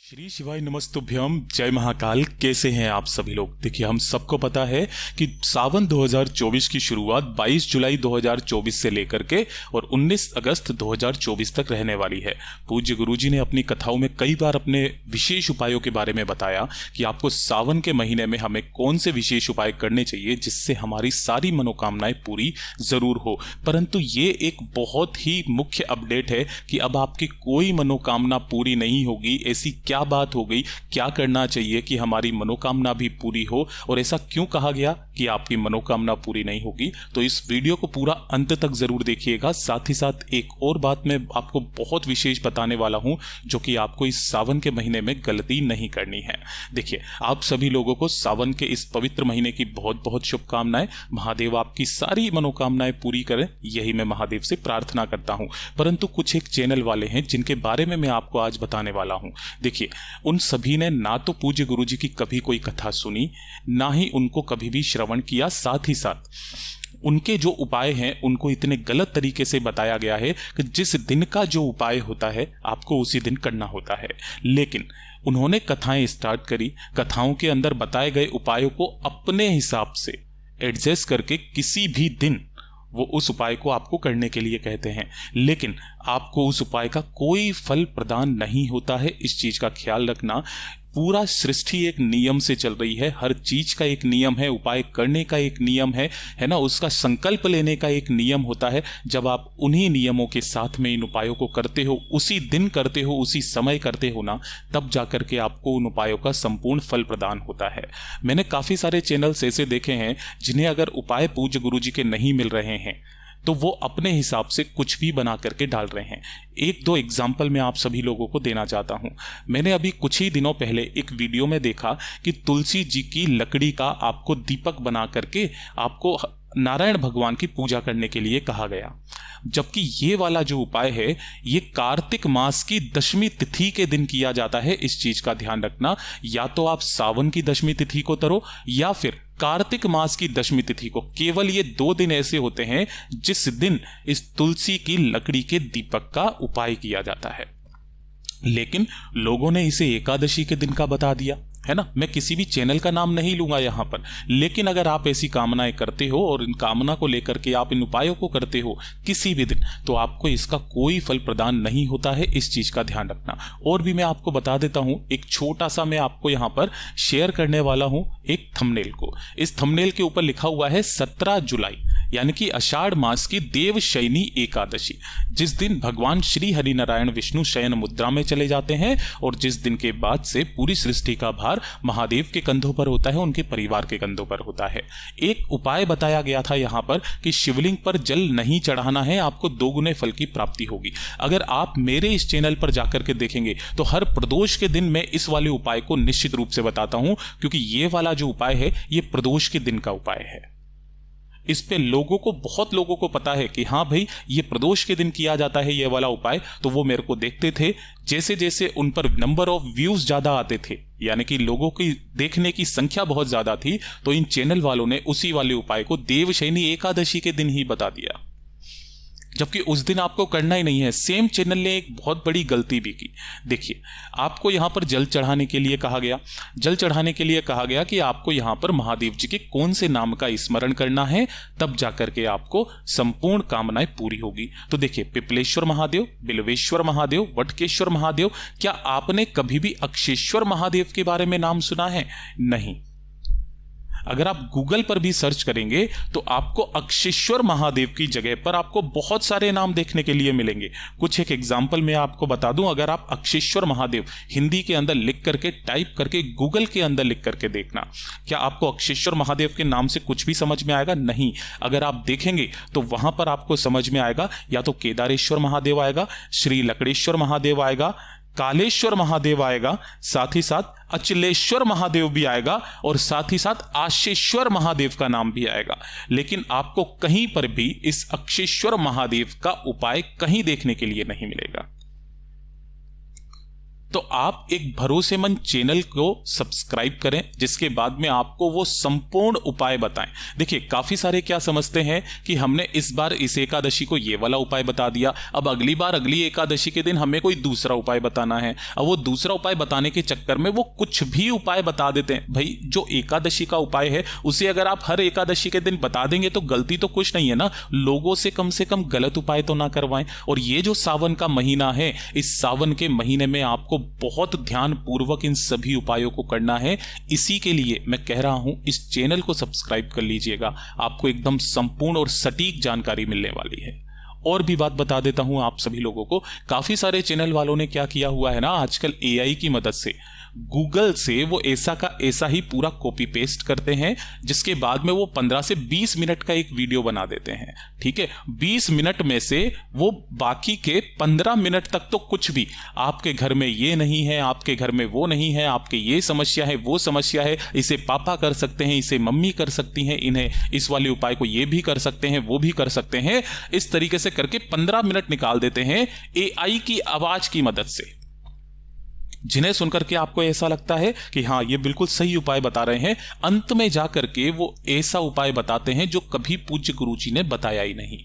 श्री शिवाय नमस्तुभ्यम। जय महाकाल। कैसे हैं आप सभी लोग। देखिए, हम सबको पता है कि सावन 2024 की शुरुआत 22 जुलाई 2024 से लेकर के और 19 अगस्त 2024 तक रहने वाली है। पूज्य गुरुजी ने अपनी कथाओं में कई बार अपने विशेष उपायों के बारे में बताया कि आपको सावन के महीने में हमें कौन से विशेष उपाय करने चाहिए जिससे हमारी सारी मनोकामनाएं पूरी जरूर हो। परंतु ये एक बहुत ही मुख्य अपडेट है कि अब आपकी कोई मनोकामना पूरी नहीं होगी। ऐसी क्या बात हो गई, क्या करना चाहिए कि हमारी मनोकामना भी पूरी हो, और ऐसा क्यों कहा गया कि आपकी मनोकामना पूरी नहीं होगी। तो इस वीडियो को पूरा अंत तक जरूर देखिएगा। साथ ही साथ एक और बात मैं आपको बहुत विशेष बताने वाला हूं जो कि आपको इस सावन के महीने में गलती नहीं करनी है। देखिए, आप सभी लोगों को सावन के इस पवित्र महीने की बहुत बहुत शुभकामनाएं। महादेव आपकी सारी मनोकामनाएं पूरी करें, यही मैं महादेव से प्रार्थना करता हूं। परंतु कुछ एक चैनल वाले हैं जिनके बारे में मैं आपको आज बताने वाला हूं। देखिए, उन सभी ने ना तो पूज्य गुरुजी की कभी कोई कथा सुनी, ना ही उनको कभी भी श्रवण किया। साथ ही साथ उनके जो उपाय हैं उनको इतने गलत तरीके से बताया गया है कि जिस दिन का जो उपाय होता है आपको उसी दिन करना होता है। लेकिन उन्होंने कथाएं स्टार्ट करी, कथाओं के अंदर बताए गए उपायों को अपने हिसाब से एडजस्ट करके किसी भी दिन वो उस उपाय को आपको करने के लिए कहते हैं, लेकिन आपको उस उपाय का कोई फल प्रदान नहीं होता है। इस चीज का ख्याल रखना। पूरा सृष्टि एक नियम से चल रही है। हर चीज का एक नियम है, उपाय करने का एक नियम है ना। उसका संकल्प लेने का एक नियम होता है। जब आप उन्हीं नियमों के साथ में इन उपायों को करते हो, उसी दिन करते हो, उसी समय करते हो ना, तब जाकर के आपको उन उपायों का संपूर्ण फल प्रदान होता है। मैंने काफी सारे चैनल्स ऐसे देखे हैं जिन्हें अगर उपाय पूज्य गुरुजी के नहीं मिल रहे हैं तो वो अपने हिसाब से कुछ भी बना करके डाल रहे हैं। एक दो एग्जाम्पल मैं आप सभी लोगों को देना चाहता हूं। मैंने अभी कुछ ही दिनों पहले एक वीडियो में देखा कि तुलसी जी की लकड़ी का आपको दीपक बना करके आपको नारायण भगवान की पूजा करने के लिए कहा गया, जबकि ये वाला जो उपाय है ये कार्तिक मास की दशमी तिथि के दिन किया जाता है। इस चीज का ध्यान रखना। या तो आप सावन की दशमी तिथि को करो या फिर कार्तिक मास की दशमी तिथि को। केवल ये 2 दिन ऐसे होते हैं जिस दिन इस तुलसी की लकड़ी के दीपक का उपाय किया जाता है। लेकिन लोगों ने इसे एकादशी के दिन का बता दिया, है ना। मैं किसी भी चैनल का नाम नहीं लूंगा यहां पर, लेकिन अगर आप ऐसी कामनाएं करते हो और इन कामना को लेकर के आप इन उपायों को करते हो किसी भी दिन, तो आपको इसका कोई फल प्रदान नहीं होता है। इस चीज का ध्यान रखना। और भी मैं आपको बता देता हूं, एक छोटा सा मैं आपको यहां पर शेयर करने वाला हूं एक थंबनेल को। इस थंबनेल के ऊपर लिखा हुआ है 17 जुलाई यानी कि आषाढ़ मास की देवशयनी एकादशी, जिस दिन भगवान श्री हरिनारायण विष्णु शयन मुद्रा में चले जाते हैं और जिस दिन के बाद से पूरी सृष्टि का भार महादेव के कंधों पर होता है, उनके परिवार के कंधों पर होता है। एक उपाय बताया गया था यहां पर कि शिवलिंग पर जल नहीं चढ़ाना है, आपको 2 गुने फल की प्राप्ति होगी। अगर आप मेरे इस चैनल पर जाकर के देखेंगे तो हर प्रदोष के दिन मैं इस वाले उपाय को निश्चित रूप से बताता हूं, क्योंकि ये वाला जो उपाय है ये प्रदोष के दिन का उपाय है। इस पे बहुत लोगों को पता है कि हाँ भाई ये प्रदोष के दिन किया जाता है ये वाला उपाय, तो वो मेरे को देखते थे। जैसे जैसे उन पर नंबर ऑफ व्यूज ज्यादा आते थे, यानी कि लोगों की देखने की संख्या बहुत ज्यादा थी, तो इन चैनल वालों ने उसी वाले उपाय को देवशयनी एकादशी के दिन ही बता दिया, जबकि उस दिन आपको करना ही नहीं है। सेम चैनल ने एक बहुत बड़ी गलती भी की। देखिए, आपको यहां पर जल चढ़ाने के लिए कहा गया, कि आपको यहां पर महादेव जी के कौन से नाम का स्मरण करना है, तब जाकर के आपको संपूर्ण कामनाएं पूरी होगी। तो देखिए, पिपलेश्वर महादेव, बिल्वेश्वर महादेव, वटकेश्वर महादेव। क्या आपने कभी भी अक्षेश्वर महादेव के बारे में नाम सुना है? नहीं। अगर आप गूगल पर भी सर्च करेंगे तो आपको अक्षेश्वर महादेव की जगह पर आपको बहुत सारे नाम देखने के लिए मिलेंगे। कुछ एक एग्जांपल मैं आपको बता दूं। अगर आप अक्षेश्वर महादेव हिंदी के अंदर लिख करके टाइप करके गूगल के अंदर लिख करके देखना, क्या आपको अक्षेश्वर महादेव के नाम से कुछ भी समझ में आएगा? नहीं। अगर आप देखेंगे तो वहां पर आपको समझ में आएगा या तो केदारेश्वर महादेव आएगा, श्री लकड़ेश्वर महादेव आएगा, कालेश्वर महादेव आएगा, साथ ही साथ अचलेश्वर महादेव भी आएगा और साथ ही साथ आशेश्वर महादेव का नाम भी आएगा। लेकिन आपको कहीं पर भी इस अक्षेश्वर महादेव का उपाय कहीं देखने के लिए नहीं मिलेगा। तो आप एक भरोसेमंद चैनल को सब्सक्राइब करें, जिसके बाद में आपको वो संपूर्ण उपाय बताएं। देखिए, काफी सारे क्या समझते हैं कि हमने इस बार इस एकादशी को ये वाला उपाय बता दिया, अब अगली बार अगली एकादशी के दिन हमें कोई दूसरा उपाय बताना है। अब वो दूसरा उपाय बताने के चक्कर में वो कुछ भी उपाय बता देते हैं। भाई, जो एकादशी का उपाय है उसे अगर आप हर एकादशी के दिन बता देंगे तो गलती तो कुछ नहीं है ना, लोगों से कम गलत उपाय तो ना करवाएं। और ये जो सावन का महीना है, इस सावन के महीने में आपको बहुत ध्यान पूर्वक इन सभी उपायों को करना है। इसी के लिए मैं कह रहा हूं, इस चैनल को सब्सक्राइब कर लीजिएगा, आपको एकदम संपूर्ण और सटीक जानकारी मिलने वाली है। और भी बात बता देता हूं आप सभी लोगों को, काफी सारे चैनल वालों ने क्या किया हुआ है ना, आजकल एआई की मदद से गूगल से वो ऐसा का ऐसा ही पूरा कॉपी पेस्ट करते हैं, जिसके बाद में वो 15 से 20 मिनट का एक वीडियो बना देते हैं। ठीक है, 20 मिनट में से वो बाकी के 15 मिनट तक तो कुछ भी, आपके घर में ये नहीं है, आपके घर में वो नहीं है, आपके ये समस्या है, वो समस्या है, इसे पापा कर सकते हैं, इसे मम्मी कर सकती हैं, इन्हें इस वाले उपाय को ये भी कर सकते हैं, वो भी कर सकते हैं, इस तरीके से करके 15 मिनट निकाल देते हैं एआई की आवाज की मदद से, जिन्हें सुनकर के आपको ऐसा लगता है कि हाँ, ये बिल्कुल सही उपाय बता रहे हैं। अंत में जाकर के वो ऐसा उपाय बताते हैं जो कभी पूज्य गुरुजी ने बताया ही नहीं।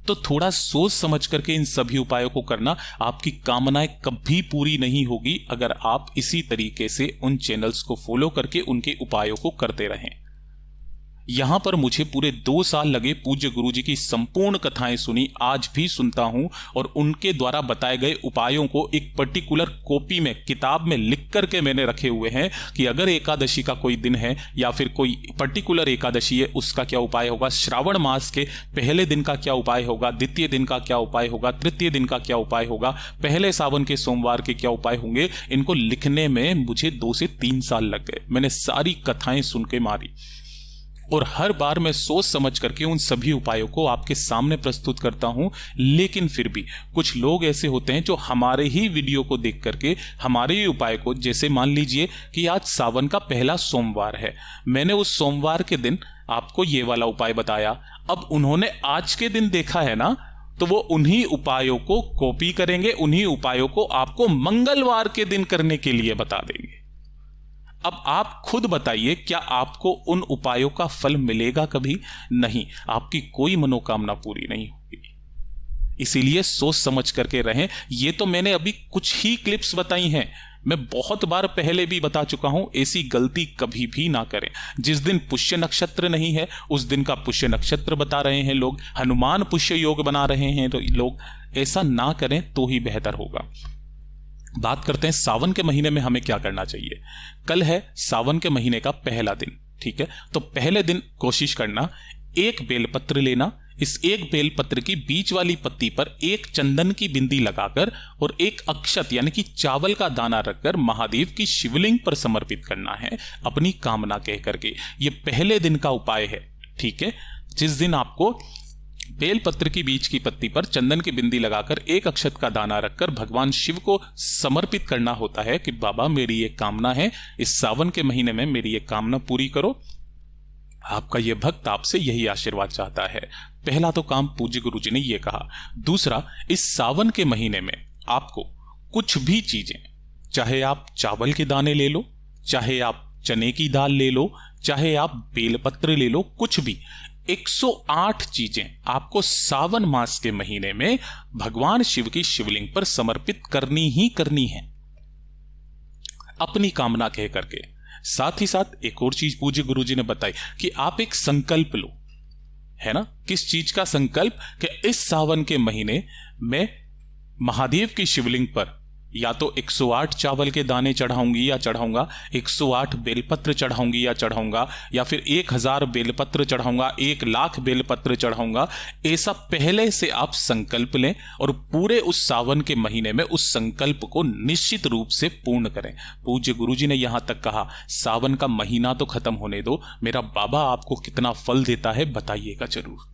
तो थोड़ा सोच समझ करके इन सभी उपायों को करना, आपकी कामनाएं कभी पूरी नहीं होगी अगर आप इसी तरीके से उन चैनल्स को फॉलो करके उनके उपायों को करते रहें। यहां पर मुझे पूरे 2 साल लगे पूज्य गुरुजी की संपूर्ण कथाएं सुनी, आज भी सुनता हूं, और उनके द्वारा बताए गए उपायों को एक पर्टिकुलर कॉपी में, किताब में लिख करके मैंने रखे हुए हैं कि अगर एकादशी का कोई दिन है या फिर कोई पर्टिकुलर एकादशी है, उसका क्या उपाय होगा, श्रावण मास के पहले दिन का क्या उपाय होगा, द्वितीय दिन का क्या उपाय होगा, तृतीय दिन का क्या उपाय होगा, पहले सावन के सोमवार के क्या उपाय होंगे। इनको लिखने में मुझे 2 से 3 साल लग गए। मैंने सारी कथाएं सुन के मारी, और हर बार मैं सोच समझ करके उन सभी उपायों को आपके सामने प्रस्तुत करता हूं। लेकिन फिर भी कुछ लोग ऐसे होते हैं जो हमारे ही वीडियो को देख करके हमारे ही उपाय को, जैसे मान लीजिए कि आज सावन का पहला सोमवार है, मैंने उस सोमवार के दिन आपको ये वाला उपाय बताया, अब उन्होंने आज के दिन देखा है ना, तो वो उन्हीं उपायों को कॉपी करेंगे, उन्हीं उपायों को आपको मंगलवार के दिन करने के लिए बता देंगे। अब आप खुद बताइए, क्या आपको उन उपायों का फल मिलेगा? कभी नहीं, आपकी कोई मनोकामना पूरी नहीं होगी। इसीलिए सोच समझ करके रहें। ये तो मैंने अभी कुछ ही क्लिप्स बताई हैं, मैं बहुत बार पहले भी बता चुका हूं, ऐसी गलती कभी भी ना करें। जिस दिन पुष्य नक्षत्र नहीं है उस दिन का पुष्य नक्षत्र बता रहे हैं लोग, हनुमान पुष्य योग बना रहे हैं तो लोग, ऐसा ना करें तो ही बेहतर होगा। बात करते हैं सावन के महीने में हमें क्या करना चाहिए। कल है सावन के महीने का पहला दिन, ठीक है, तो पहले दिन कोशिश करना, एक बेलपत्र लेना, इस एक बेलपत्र की बीच वाली पत्ती पर एक चंदन की बिंदी लगाकर और एक अक्षत यानी कि चावल का दाना रखकर महादेव की शिवलिंग पर समर्पित करना है, अपनी कामना कह करके। ये पहले दिन का उपाय है, ठीक है। जिस दिन आपको बेलपत्र की बीच की पत्ती पर चंदन की बिंदी लगाकर एक अक्षत का दाना रखकर भगवान शिव को समर्पित करना होता है कि बाबा मेरी ये कामना है, इस सावन के महीने में मेरी ये कामना पूरी करो, आपका ये भक्त आपसे यही आशीर्वाद चाहता है। पहला तो काम पूज्य गुरुजी ने ये कहा। दूसरा, इस सावन के महीने में आपको कुछ भी चीजें, चाहे आप चावल के दाने ले लो, चाहे आप चने की दाल ले लो, चाहे आप बेलपत्र ले लो, कुछ भी 108 चीजें आपको सावन मास के महीने में भगवान शिव की शिवलिंग पर समर्पित करनी ही करनी है, अपनी कामना कह करके। साथ ही साथ एक और चीज पूज्य गुरुजी ने बताई कि आप एक संकल्प लो, है ना। किस चीज का संकल्प? कि इस सावन के महीने में महादेव की शिवलिंग पर या तो 108 चावल के दाने चढ़ाऊंगी या चढ़ाऊंगा, 108 बेलपत्र चढ़ाऊंगी या चढ़ाऊंगा, या फिर 1000 बेलपत्र चढ़ाऊंगा, 1,00,000 बेलपत्र चढ़ाऊंगा। ऐसा पहले से आप संकल्प लें और पूरे उस सावन के महीने में उस संकल्प को निश्चित रूप से पूर्ण करें। पूज्य गुरुजी ने यहां तक कहा, सावन का महीना तो खत्म होने दो, मेरा बाबा आपको कितना फल देता है बताइएगा जरूर।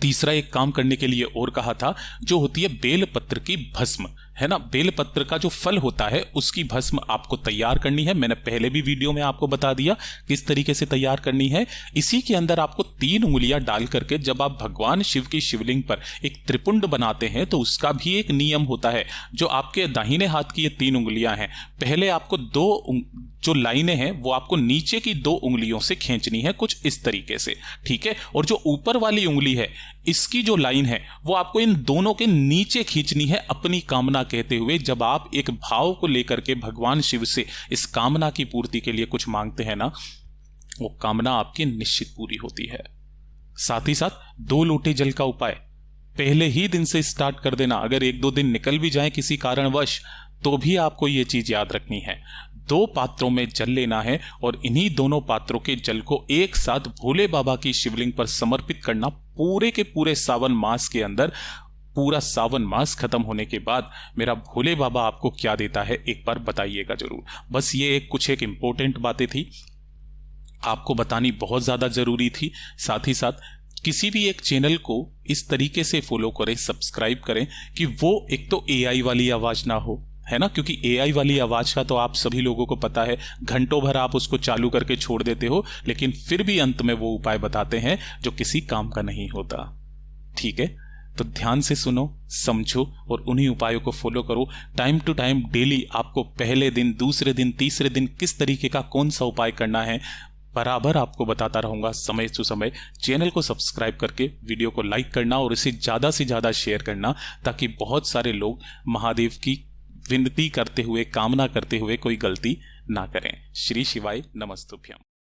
तीसरा एक काम करने के लिए और कहा था, जो होती है बेलपत्र की भस्म, है ना, बेलपत्र का जो फल होता है उसकी भस्म आपको तैयार करनी है। मैंने पहले भी वीडियो में आपको बता दिया किस तरीके से तैयार करनी है। इसी के अंदर आपको 3 उंगलियां डाल करके जब आप भगवान शिव की शिवलिंग पर एक त्रिपुंड बनाते हैं तो उसका भी एक नियम होता है। जो आपके दाहिने हाथ की ये 3 उंगलियां हैं, पहले आपको जो लाइनें हैं वो आपको नीचे की 2 उंगलियों से खींचनी है, कुछ इस तरीके से, ठीक है। और जो ऊपर वाली उंगली है इसकी जो लाइन है वो आपको इन दोनों के नीचे खींचनी है, अपनी कामना कहते हुए। जब आप एक भाव को लेकर के भगवान शिव से इस कामना की पूर्ति के लिए कुछ मांगते हैं ना, वो कामना आपकी निश्चित पूरी होती है। साथ ही साथ 2 लोटे जल का उपाय पहले ही दिन से स्टार्ट कर देना। अगर 1-2 दिन निकल भी जाए किसी कारणवश तो भी आपको ये चीज याद रखनी है। 2 पात्रों में जल लेना है और इन्हीं दोनों पात्रों के जल को एक साथ भोले बाबा की शिवलिंग पर समर्पित करना। पूरे के पूरे सावन मास के अंदर, पूरा सावन मास खत्म होने के बाद मेरा भोले बाबा आपको क्या देता है एक बार बताइएगा जरूर। बस ये कुछ एक इंपॉर्टेंट बातें थी, आपको बतानी बहुत ज्यादा जरूरी थी। साथ ही साथ किसी भी एक चैनल को इस तरीके से फॉलो करें, सब्सक्राइब करें कि वो एक तो एआई वाली आवाज ना हो, है ना, क्योंकि एआई वाली आवाज का तो आप सभी लोगों को पता है, घंटों भर आप उसको चालू करके छोड़ देते हो, लेकिन फिर भी अंत में वो उपाय बताते हैं जो किसी काम का नहीं होता। ठीक है, तो ध्यान से सुनो, समझो और उन्हीं उपायों को फॉलो करो। टाइम टू टाइम डेली आपको पहले दिन, दूसरे दिन, तीसरे दिन किस तरीके का कौन सा उपाय करना है बराबर आपको बताता रहूंगा समय टू समय। चैनल को सब्सक्राइब करके वीडियो को लाइक करना और इसे ज्यादा से ज्यादा शेयर करना, ताकि बहुत सारे लोग महादेव की विनती करते हुए, कामना करते हुए कोई गलती ना करें। श्री शिवाय नमस्तुभ्यम।